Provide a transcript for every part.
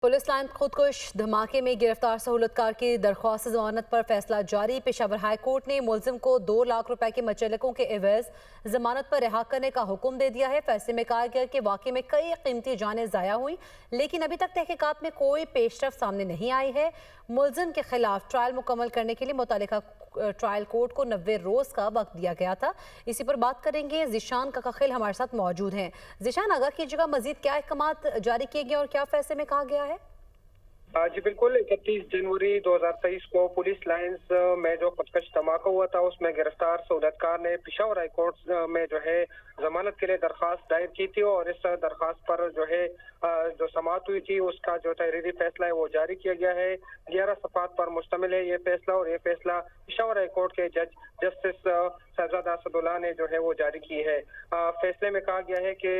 Police line खुदकुश धमाके में गिरफ्तार सहूलतकार की दरख्वास्त जमानत पर फैसला जारी। पेशावर हाई कोर्ट ने मुलजिम को 2 लाख रुपए के मचलकों के एवज जमानत पर रिहा करने का हुक्म दे दिया है। फैसले में कहा गया कि वाकई में कई कीमती जानें ज़ाया हुई, लेकिन अभी तक तहकीकात में कोई पेशरफ सामने नहीं आई है। मुलजिम के खिलाफ ट्रायल मुकम्मल करने के लिए मुतालिका ट्रायल कोर्ट को 90 रोज़ का वक्त दिया गया था। इसी पर बात करेंगे, ज़ीशान काकाखिल हमारे साथ मौजूद हैं। ज़ीशान, आगाह कीजिएगा, मजीद क्या अहकामात जारी किए गए और क्या फैसले में कहा गया है? जी बिल्कुल, 31 जनवरी 2023 को पुलिस लाइन्स में जो खुदकश धमाका हुआ था उसमें गिरफ्तार सहूलतकार ने पेशावर हाई कोर्ट में जो है जमानत के लिए दरख्वास्त दायर की थी और इस दरख्वास्त पर जो है जो समाअत हुई थी उसका जो तहरीरी फैसला है वो जारी किया गया है। 11 सफ़ात पर मुश्तमिल है ये फैसला और ये फैसला पेशावर हाई कोर्ट के जज जस्टिस शहजादा असदुल्ला ने जो है वो जारी की है। फैसले में कहा गया है कि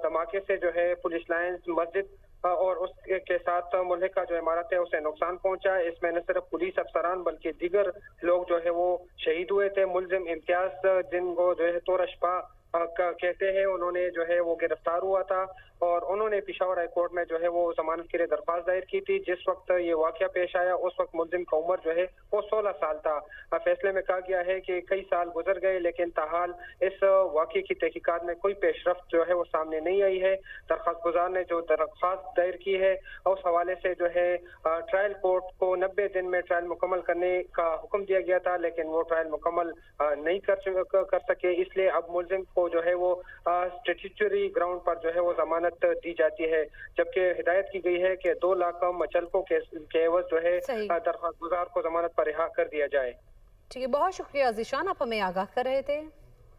धमाके से जो है पुलिस लाइन्स मस्जिद और उसके साथ मुल्क का जो इमारत है उसे नुकसान पहुंचा। इसमें न सिर्फ पुलिस अफसरान बल्कि दीगर लोग जो है वो शहीद हुए थे। मुलजिम इम्तियाज, जिनको जो है तोरशपा कहते हैं, उन्होंने जो है वो गिरफ्तार हुआ था और उन्होंने पेशावर हाई कोर्ट में जो है वो जमानत के लिए दरख्वास्त दायर की थी। जिस वक्त ये वाकया पेश आया उस वक्त मुलजिम का उम्र जो है वो 16 साल था। फैसले में कहा गया है कि कई साल गुजर गए लेकिन ताहाल इस वाकये की तहकीकात में कोई पेशरफ्त जो है वो सामने नहीं आई है। दरख्वास्त गुजार ने जो दरख्वास्त दायर की है उस हवाले से जो है ट्रायल कोर्ट को 90 दिन में ट्रायल मुकम्मल करने का हुक्म दिया गया था, लेकिन वो ट्रायल मुकम्मल नहीं कर सके। इसलिए अब मुलजिम को जो है वो स्टैट्यूटरी ग्राउंड पर जो है वो जमानत दी जाती है, जबकि हिदायत की गई है कि 2 लाख मचलकों के एवज जो है दरख्वास्त गुजार को जमानत पर रिहा कर दिया जाए। ठीक है, बहुत शुक्रिया ज़ीशान, आप हमें आगाह कर रहे थे।